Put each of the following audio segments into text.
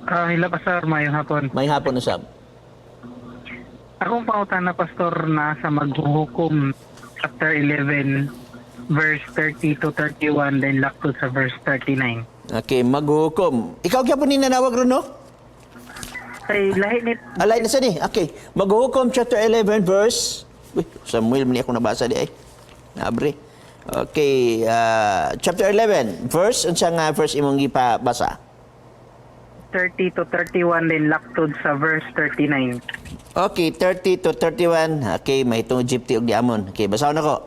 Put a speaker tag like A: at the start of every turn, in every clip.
A: Hila Pastor, mayong hapon.
B: May hapon usab.
A: Akong pautan na Pastor na sa maghuhukom chapter 11 verse 30 to 31 then laktod sa verse 39.
B: Okay, maghukom. Ikaw kaya po ninanawag ron, no?
A: Ay lahi ni
B: Alay na sa ni. Okay, maghukom chapter 11 verse... Uy, Samuel, mali ako nabasa di ay. Nabre. Okay, chapter 11 verse, unsa nga verse imong gipabasa?
A: 30 to 31 then laktod sa verse 39.
B: Okay, 30 to 31. Okay, may itong Gypty og diamon. Okay, basahon ako.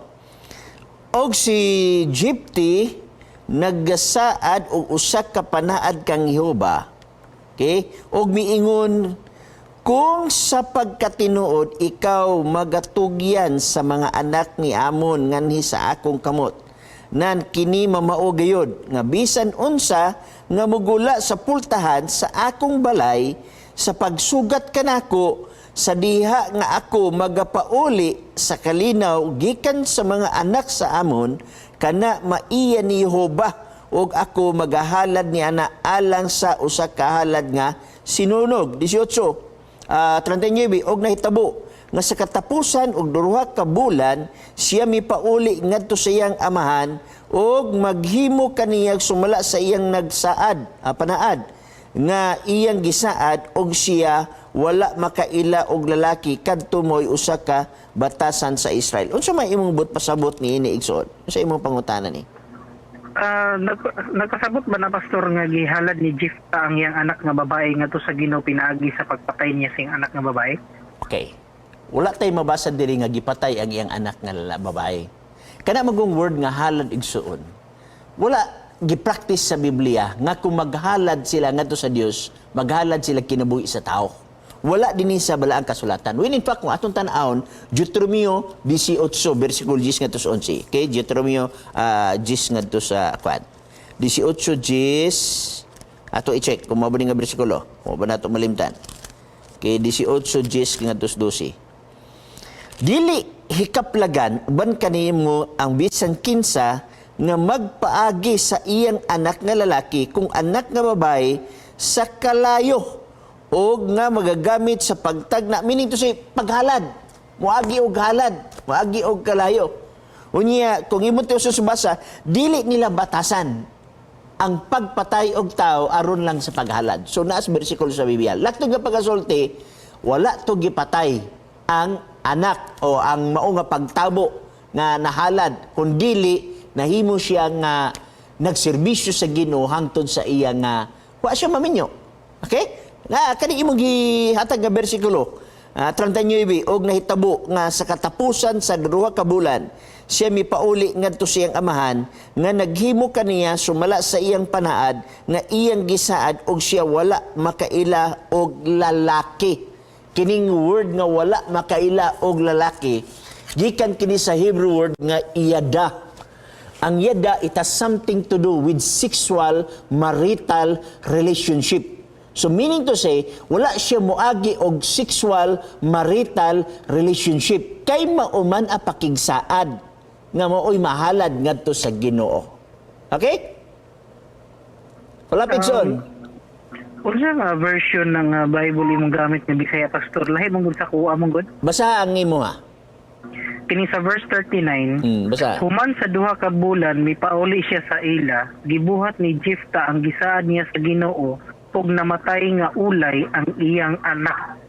B: Og si Gypty nagsaad og usa ka panaad kang Jehova. Okay? Og miingon, kung sa pagkatinuod ikaw magatugyan sa mga anak ni Amon nganhi sa akong kamot, nan kini mamao gayud nga bisan unsa nga mugula sa pultahan sa akong balay sa pagsugat kanako sa diha nga ako magapauli sa kalinaw gikan sa mga anak sa Amon kana maiya ni Jehova ug ako magahalad ni ana alang sa usa ka halad nga sinunog. 18 39 og nahitabo nga sa katapusan og duha ka bulan siya mipauli ngadto sa iyang amahan og maghimo kaniyang sumala sa iyang nagsaad panaad nga iyang gisaad og siya wala makaila og lalaki kadto moy usa ka batasan sa Israel. Unsa may imong pasabot ni ini igsoon? Unsa imong pangutana ni?
A: Nagpasabot ba na Pastor nga gihalad ni Jifta ang iyang anak nga babae ngadto sa Ginoo pinaagi sa pagpatay niya sing anak nga babae?
B: Okay. Wala tay mabasa diri nga gipatay ang iyang anak nga babae. Kana magong word nga halad igsuon. Wala gipractice sa Biblia nga kung maghalad sila ngadto sa Dios, maghalad sila kinabuhi sa tao. Wala dinhi sa balaang kasulatan. When in fact, kung atong tan-awon, Deuteronomio 18 versikulo 10 ngadto sa 11. Okay, Deuteronomio 10 ngadto sa 18 10 ato i-check kung mao ba nga bersikulo. Mo ba nato malimtan? Okay, 18 10 ngadto sa 12. Dili hikaplagan ban kanimo ang bisan kinsa nga magpaagi sa iyang anak nga lalaki kung anak nga babae sa kalayo o nga magagamit sa pagtagna, meaning to say paghalad, muagi og halad, muagi og kalayo. Unya kung imong tiyo sa basa, dili nila batasan ang pagpatay og tao aron lang sa paghalad. So naas bersikulo sa Biblia. Laktod nga pagasulti, wala to gipatay ang anak o ang mao nga pagtabo nga nahalad kun dili nahimo siya nga nagserbisyo sa Ginoo hangtod sa iya nga wa siya maminyo. Okay? Na kani imong gihatag nga bersikulo 39 og nahitabo nga sa katapusan sa duha ka bulan siya mipauli ngadto sa iyang amahan nga naghimo kaniya sumala sa iyang panaad nga iyang gisaad og siya wala makaila og lalaki. Kining word nga wala makaila og lalaki gikan kini sa Hebrew word nga iyada. Ang yada, it has something to do with sexual marital relationship. So meaning to say, wala siya moagi og sexual marital relationship. Kay mauman a pakigsaad nga maoy mahalad ngadto sa Ginoo. Okay? Wala pigson.
A: Unsa nga version ng Bible imong gamit nga Bisaya Pastor? Lahi mong gud sa kuha mong gud.
B: Basa ang imo ha.
A: Kini sa verse 39.
B: Basa.
A: Human sa duha ka bulan mipauli siya sa ila, gibuhat ni Jifta ang gisaad niya sa Ginoo ug namatay nga ulay ang iyang anak.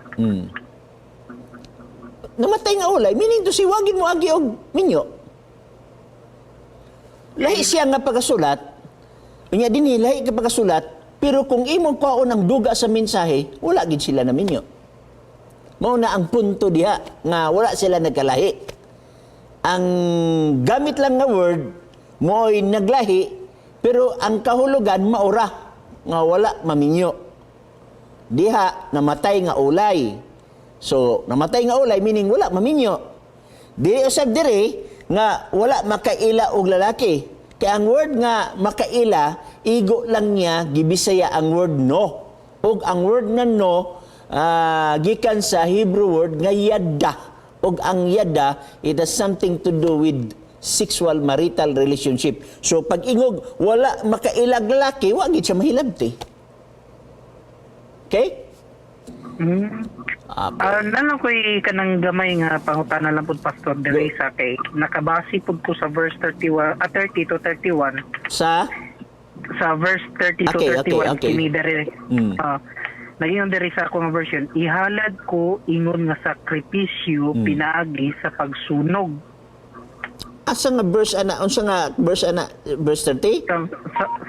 B: Namatay nga ulay, meaning to si wagin mo agi og minyo. Lahi siya nga pagasulat, unya dinhi lahi ka pagasulat, pero kung imong kuhaon ang duga sa mensahe, wala gid sila na minyo. Mao na ang punto diha nga wala sila nagkalahi. Ang gamit lang nga word mo'y naglahi, pero ang kahulugan maura nga wala maminyo. Diha namatay nga ulay. So namatay nga ulay meaning wala maminyo. Dili usab dire nga wala makaila og lalaki. Kaya ang word nga makaila, igo lang niya gibisaya ang word no. Og ang word na no gikan sa Hebrew word nga yada. Og ang yada, it has something to do with sexual marital relationship. So pag ingog wala makailag lalaki, wa gid siya mahilabti. Okay?
A: Mm. Nalang ko'y kanang gamay nga pangutana lang po Pastor diri sa kay nakabase po ko sa verse 31 30 to 31
B: Sa
A: sa verse 30 to
B: Okay,
A: 31
B: okay.
A: kini diri naging diri sa akong version ihalad ko ingon nga sakripisyo pinaagi sa pagsunog
B: asa nga verse ana? Unsa nga verse ana? Verse 30?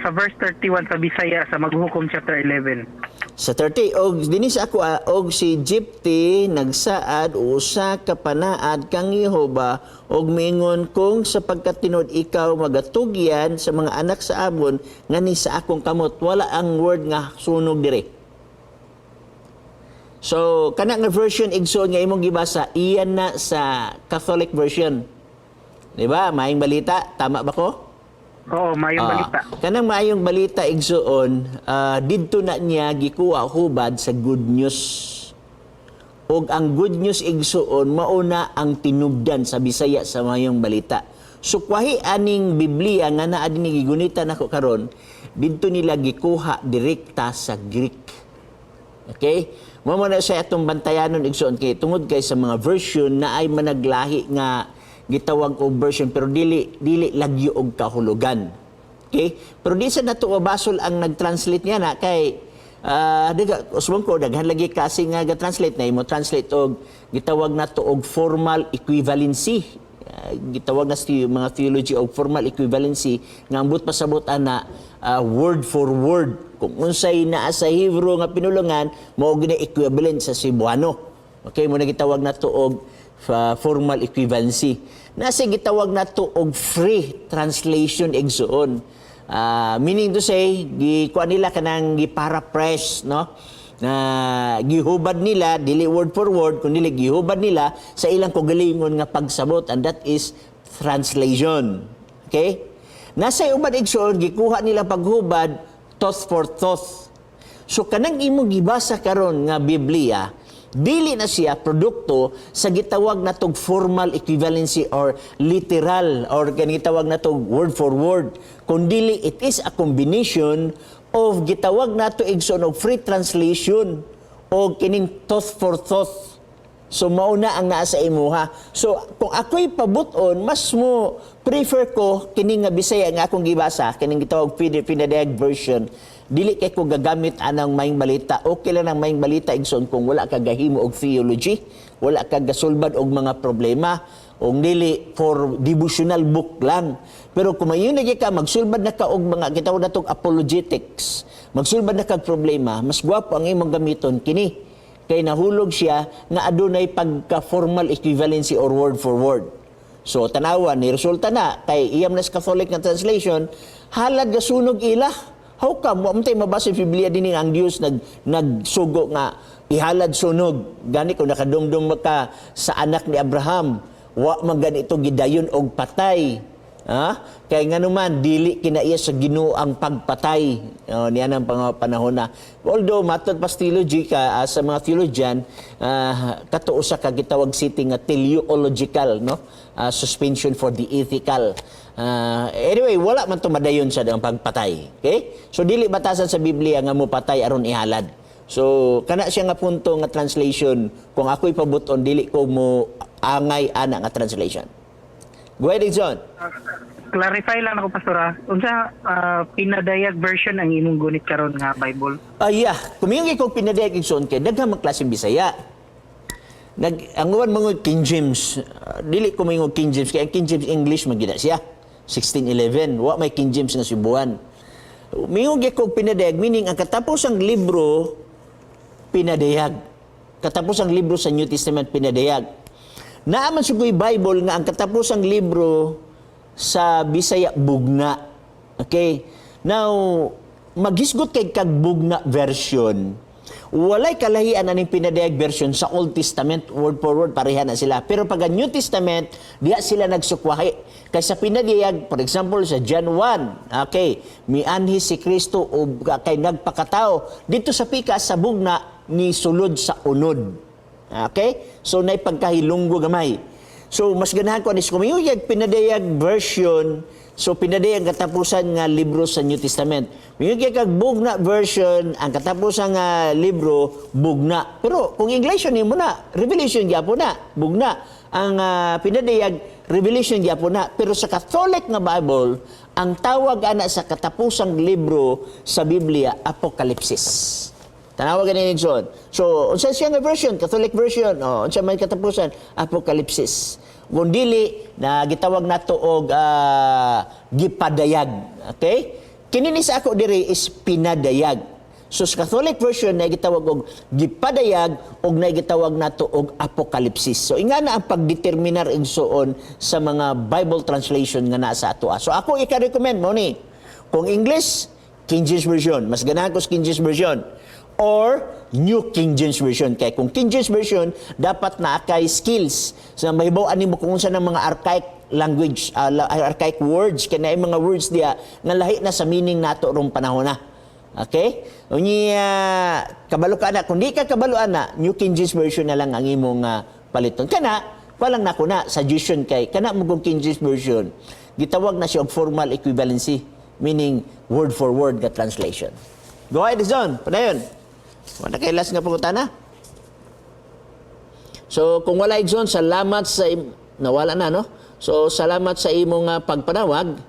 A: sa verse 31 sa Bisaya sa Maghukom chapter 11
B: Sa 30, og dinis ako og si Jipti nagsaad usa ka panaad kang Yehova og mingon kung sapagkat tinod ikaw magatugyan sa mga anak sa amon ngani sa akong kamot wala ang word nga sunog dire. So kana nga version igsoon nga imong gibasa iyan na sa Catholic version. Di ba? Maayong balita, tama ba ko?
A: Oo, mayong balita.
B: Kanang maayong balita igsoon, didto na niya gikuha hubad sa good news. Og ang good news igsoon mauna ang tinubdan sa Bisaya sa maayong balita. So kwahi aning Biblia nga naa dinhi gigunita nako karon, didto nila gikuha direkta sa Greek. Okay? Mao na sa atong bantayanon igsoon kay tungod kay sa mga version na ay managlahi nga gitawag og version pero dili lagyo og kahulugan. Okay? Pero di sa nato basol ang nag-translate niya na kay usbon ko daghan lagi kasi nga ga-translate na imo translate og gitawag nato og formal equivalency. Gitawag na mga theology og formal equivalency nga ambot pasabot ana word for word kung unsay naa sa Hebrew nga pinulungan mao gina equivalent sa Cebuano. Okay, mo na gitawag nato og formal equivalency. Nasa gitawag na to og free translation igsoon. Meaning to say, gikuha nila kanang giparaphrase, no? Gihubad nila, dili word for word, kundi gihubad nila sa ilang kagalingon nga pagsabot, and that is translation. Okay? Nasa ubad igsoon, gikuha nila paghubad, thought for thought. So kanang imong gibasa karon nga Biblia, dili na siya produkto sa gitawag na tog formal equivalency or literal or gitawag na tog word for word, kundi it is a combination of gitawag na to igsoon og free translation o kining thought for thought. So mauna ang naa sa imuha. So kung ako'y pabuton, mas mo prefer ko kining nga Bisaya nga akong gibasa, kining gitawag Pinadayag version. Dili kay ko gagamit anang maing balita. Okay lang ang maing balita igsoon kung wala ka gahimo og theology, wala ka gasulbad og mga problema, o dili for devotional book lang. Pero kung mayon ka magsulbad na ka og mga gitawag natong apologetics, magsulbad na kag problema, mas gwapo ang imong gamiton kini. Kay nahulog siya nga adunay pagka-formal equivalency or word for word. So tanawan ni resulta na kay iyam na sa Catholic nga translation, halad ga sunog ila. How come? Wa man tay mabasa sa Biblia dinhi ang Dios nagsugo nga ihalad sunog. Gani kung nakadumdum ka sa anak ni Abraham, wa man ganito gidayon og patay. Kaya nga naman, dili kinaiya sa Ginoo ang pagpatay. Niyan ang panahon na. Although, matod pa sa theology ka, sa mga theologian, katuo sa kagitawag city nga teleological, no? Suspension for the ethical. Anyway, wala man tumadayon sa ang pagpatay. Okay? So, dili batasan sa Biblia nga mo patay aron ihalad. So, kana siya nga punto nga translation, kung ako'y pabuton, dili ko mo angay ana nga translation. Go ahead, John.
A: Clarify lang ako, Pastora. Unsa pinadayag version ang imong gunit karon nga Bible?
B: Yeah. Kumiyong ikaw pinadayag igsoon kay daghang magklaseng Bisaya. Ang uwan mga King James, dili ko mga King James, kaya King James English magida siya. 1611. Wa may King James nga Cebuan. Miyong ikaw pinadayag, meaning ang katapusang libro, pinadayag. Katapusang libro sa New Testament, pinadayag. Naaman sa Bible nga ang katapusang libro sa Bisaya bugna. Okay? Now, maghisgot kay kag bugna version. Walay kalahian aning pinadayag version sa Old Testament, word for word pareha na sila. Pero pag New Testament, diha sila nagsukwahi. Kay sa pinadayag, for example, sa John 1, okay, mianhi si Kristo o kay nagpakatao. Dito sa pika sa bugna ni sulod sa unod. Okay? So, naipagkahilunggo gamay. So mas ganahan ko anis kung yung pinadayag version, so pinadayag ang katapusan nga libro sa New Testament. Yung kag bugna version, ang katapusan nga libro bugna. Pero kung English ni mo na, Revelation gyapon na, bugna. Ang pinadayag Revelation gyapon na. Pero sa Catholic nga Bible, ang tawag ana sa katapusang libro sa Biblia, Apokalipsis. Tanawag ganin Nixon. So, unsa siya nga version, Catholic version, unsa may katapusan, Apokalipsis. Kung dili na gitawag nato og gipadayag. Okay? Kini ni sa ako diri is pinadayag. So sa Catholic version na gitawag og gipadayag og na gitawag nato og Apokalipsis. So ingana ang pagdeterminar igsuon sa mga Bible translation nga naa sa ato. So ako ika-recommend mo ni kung English, King James version, mas ganahan ko sa King James version or New King James Version. Kaya kung King James Version, dapat na kay skills. So, mahibaw-an mo kung unsa ng mga archaic language, archaic words, kaya mga words diya, nga lahi na sa meaning nato rong panahon na. Okay? Unya, kabalo ka na. Kung di ka kabalo na, New King James Version na lang ang imong paliton. Kana, walang nako na, suggestion kay, kana mo kung King James Version, gitawag na siya og formal equivalency, meaning word for word na translation. Go ahead, John. Padayon. Wala kay last nga pangutana. So kung wala igsoon, salamat sa nawala na no. So salamat sa imong pagpanawag.